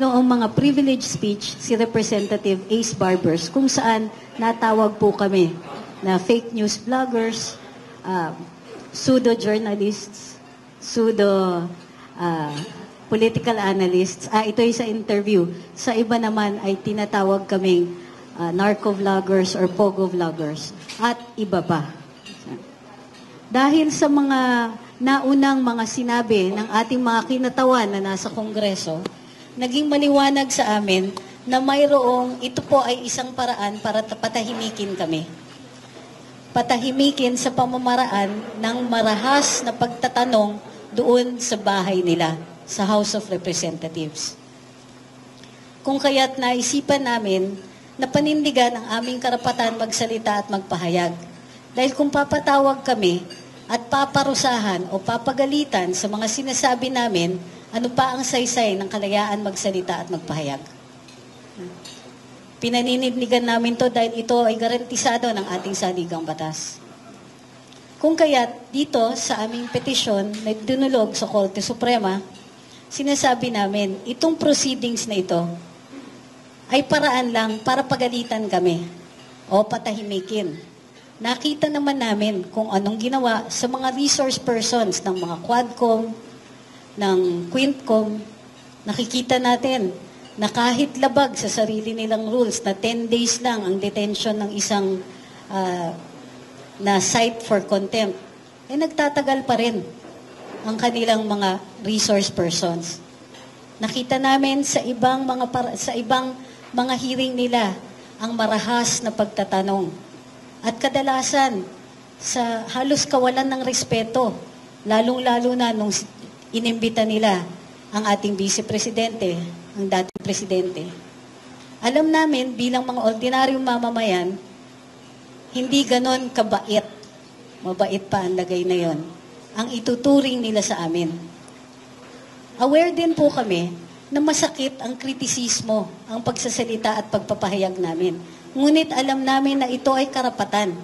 Noong mga privilege speech, si Representative Ace Barbers, kung saan natawag po kami na fake news vloggers, pseudo-journalists, pseudo-political analysts. Ito ay sa interview. Sa iba naman ay tinatawag kaming narco-vloggers or pogo-vloggers at iba pa. Dahil sa mga naunang mga sinabi ng ating mga kinatawan na nasa Kongreso, naging maliwanag sa amin na mayroong ito po ay isang paraan para patahimikin kami. Patahimikin sa pamamaraan ng marahas na pagtatanong doon sa bahay nila, sa House of Representatives. Kung kaya't naisipan namin na panindigan ang aming karapatan magsalita at magpahayag. Dahil kung papatawag kami at paparusahan o papagalitan sa mga sinasabi namin, ano pa ang saysay ng kalayaan magsalita at magpahayag? Pinaninindigan namin to dahil ito ay garantisado ng ating saligang batas. Kung kaya't dito sa aming petisyon na dinulog sa Korte Suprema, sinasabi namin, itong proceedings na ito ay paraan lang para pagalitan kami o patahimikin. Nakita naman namin kung anong ginawa sa mga resource persons ng mga Quadcom, ng Quintcom. Nakikita natin na kahit labag sa sarili nilang rules na 10 days lang ang detention ng isang na cite for contempt, nagtatagal pa rin ang kanilang mga resource persons. Nakita namin sa ibang mga hearing nila ang marahas na pagtatanong. At kadalasan, sa halos kawalan ng respeto, lalong-lalo na nung inimbita nila ang ating Vice Presidente, ang dating Presidente. Alam namin bilang mga ordinaryong mamamayan, hindi ganon kabait. Mabait pa ang lagay na yon. Ang ituturing nila sa amin. Aware din po kami na masakit ang kritisismo, ang pagsasalita at pagpapahayag namin. Ngunit alam namin na ito ay karapatan.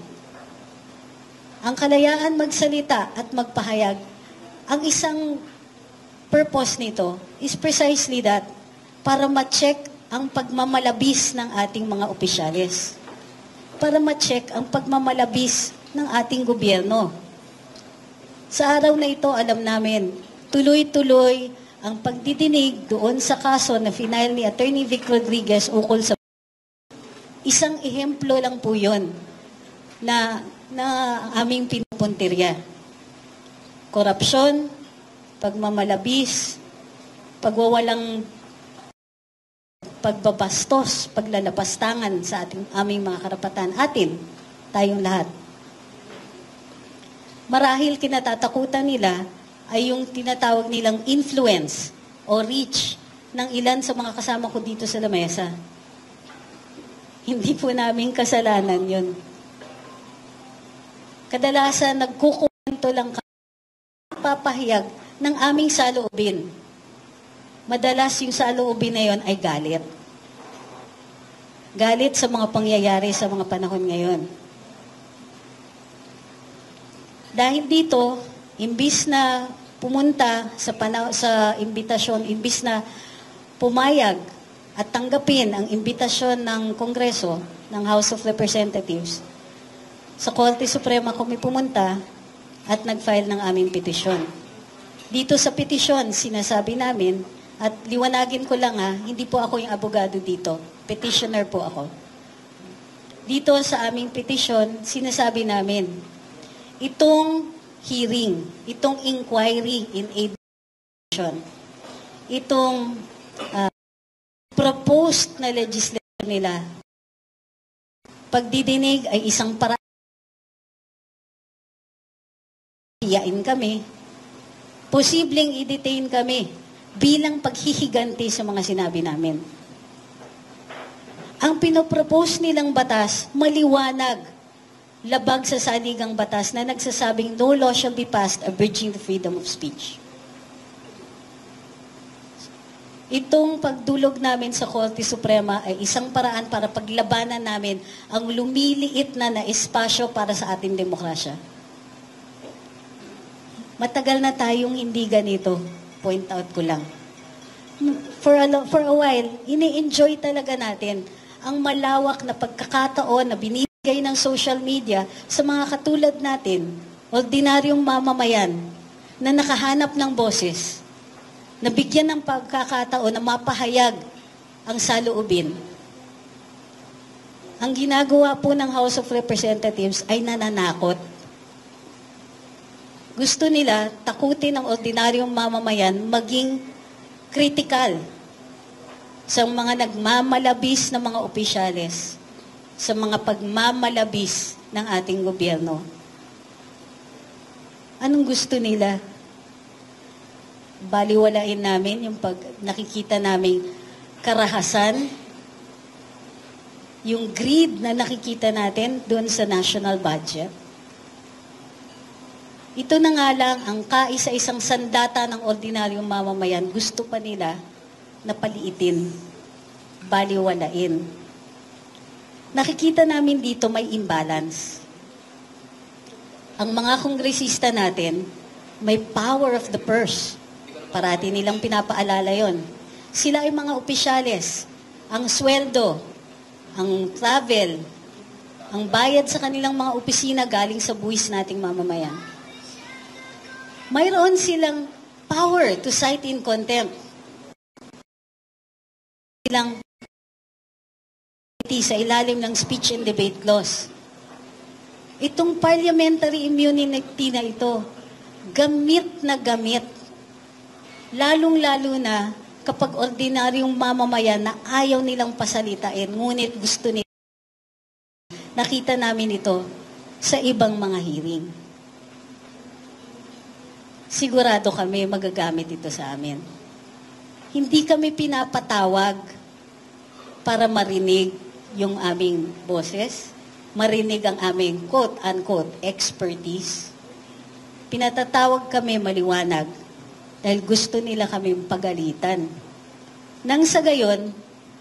Ang kalayaan magsalita at magpahayag, ang isang purpose nito is precisely that, para ma-check ang pagmamalabis ng ating mga opisyales. Para ma-check ang pagmamalabis ng ating gobyerno. Sa araw na ito, alam namin, tuloy-tuloy ang pagdidinig doon sa kaso na final ni Attorney Vic Rodriguez ukol sa isang ehemplo lang po yun na aming pinupuntirya. Korupsyon, pagmamalabis, pagwawalang pagbabastos, paglalapastangan sa aming mga karapatan, tayong lahat. Marahil kinatatakutan nila ay yung tinatawag nilang influence o reach ng ilan sa mga kasama ko dito sa lamesa. Hindi po namin kasalanan yun. Kadalasan nagkukwento lang kami, papahayag ng aming saloobin. Madalas yung saloobin na yon ay galit. Galit sa mga pangyayari sa mga panahon ngayon. Dahil dito, imbis na pumunta sa imbitasyon, imbis na pumayag at tanggapin ang imbitasyon ng Kongreso, ng House of Representatives, sa Korte Suprema kami pumunta at nag-file ng aming petisyon. Dito sa petisyon, sinasabi namin, at liwanagin ko lang hindi po ako yung abogado dito. Petitioner po ako. Dito sa aming petisyon, sinasabi namin, itong hearing, itong inquiry in aid petition, itong proposed na legislation nila, pagdidinig ay isang paraan. Hiyain kami, posibleng i-detain kami bilang paghihiganti sa mga sinabi namin. Ang pinopropose nilang batas, maliwanag, labag sa saligang batas na nagsasabing no law shall be passed abridging the freedom of speech. Itong pagdulog namin sa Korte Suprema ay isang paraan para paglabanan namin ang lumiliit na espasyo para sa ating demokrasya. Matagal na tayong hindi ganito. Point out ko lang. for a while, ini-enjoy talaga natin ang malawak na pagkakataon na binibigay ng social media sa mga katulad natin, ordinaryong mamamayan, na nakahanap ng boses, na bigyan ng pagkakataon na mapahayag ang saloobin. Ang ginagawa po ng House of Representatives ay nananakot. Gusto nila takutin ang ordinaryong mamamayan maging critical sa mga nagmamalabis na mga opisyales, sa mga pagmamalabis ng ating gobyerno. Anong gusto nila? Baliwalain namin yung pag nakikita naming karahasan, yung greed na nakikita natin doon sa national budget. Ito na nga lang ang kaisa-isang sandata ng ordinaryong mamamayan, gusto pa nila na paliitin, baliwalain. Nakikita namin dito may imbalance. Ang mga kongresista natin, may power of the purse. Parati nilang pinapaalala yon. Sila ay mga opisyales. Ang sweldo, ang travel, ang bayad sa kanilang mga opisina galing sa buwis nating mamamayan. Mayroon silang power to cite in contempt. Silang sa ilalim ng speech and debate clause. Itong parliamentary immunity na ito, gamit na gamit. Lalong-lalo na kapag ordinaryong mamamayan na ayaw nilang pasalitain, ngunit gusto nila. Nakita namin ito sa ibang mga hearing. Sigurado kami magagamit ito sa amin. Hindi kami pinapatawag para marinig yung aming boses, marinig ang aming quote-unquote expertise. Pinatatawag kami maliwanag dahil gusto nila kaming pagalitan. Nang sa gayon,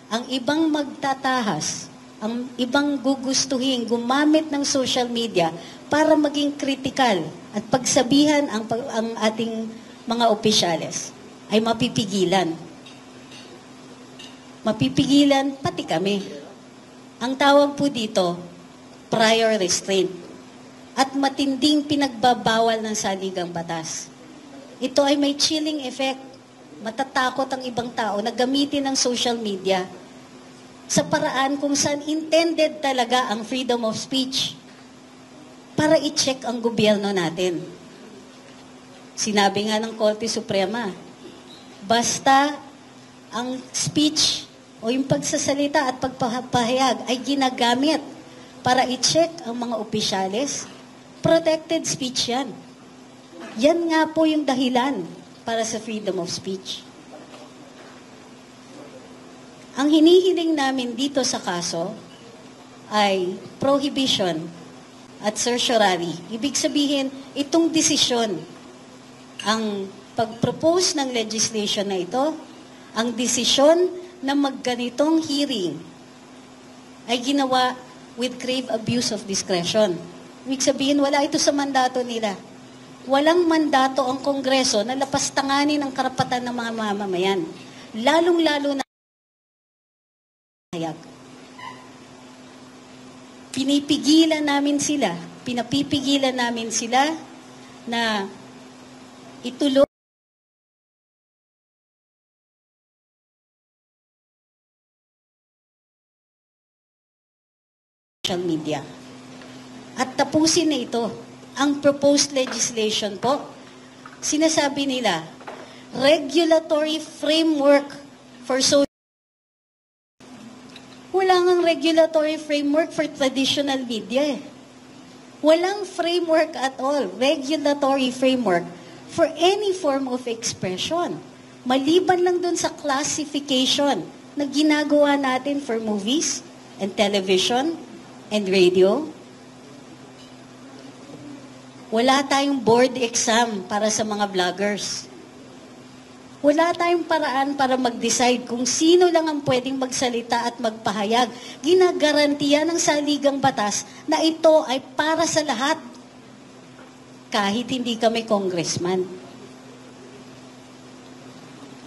ang ibang magtatahas, ang ibang gugustuhin gumamit ng social media para maging kritikal at pagsabihan ang ating mga opisyales ay mapipigilan. Mapipigilan pati kami. Ang tawag po dito, prior restraint at matinding pinagbabawal ng saligang batas. Ito ay may chilling effect. Matatakot ang ibang tao na gamitin ng social media sa paraan kung saan intended talaga ang freedom of speech para i-check ang gobyerno natin. Sinabi nga ng Korte Suprema, basta ang speech o yung pagsasalita at pagpapahayag ay ginagamit para i-check ang mga opisyales, protected speech yan. Yan nga po yung dahilan para sa freedom of speech. Ang hinihiling namin dito sa kaso ay prohibition at certiorari. Ibig sabihin, itong desisyon, ang pag-propose ng legislation na ito, ang desisyon na magganitong hearing ay ginawa with grave abuse of discretion. Ibig sabihin, wala ito sa mandato nila. Walang mandato ang Kongreso na lapastanganin ang karapatan ng mga mamamayan. Lalong-lalo na hayag. Pinapigilan namin sila na ituloy social media. At tapusin na ito. Ang proposed legislation po, sinasabi nila, regulatory framework for social. Wala ngang regulatory framework for traditional media. Walang framework at all, regulatory framework for any form of expression. Maliban lang dun sa classification na ginagawa natin for movies and television and radio. Wala tayong board exam para sa mga vloggers. Wala tayong paraan para mag-decide kung sino lang ang pwedeng magsalita at magpahayag. Ginagarantiya ng saligang batas na ito ay para sa lahat. Kahit hindi kami congressman.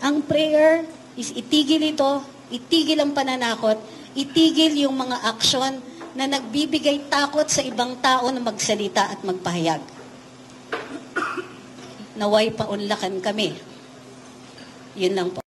Ang prayer, is itigil ito, itigil ang pananakot, itigil yung mga aksyon na nagbibigay takot sa ibang tao na magsalita at magpahayag. Naway paunlakan kami. Yun lang po.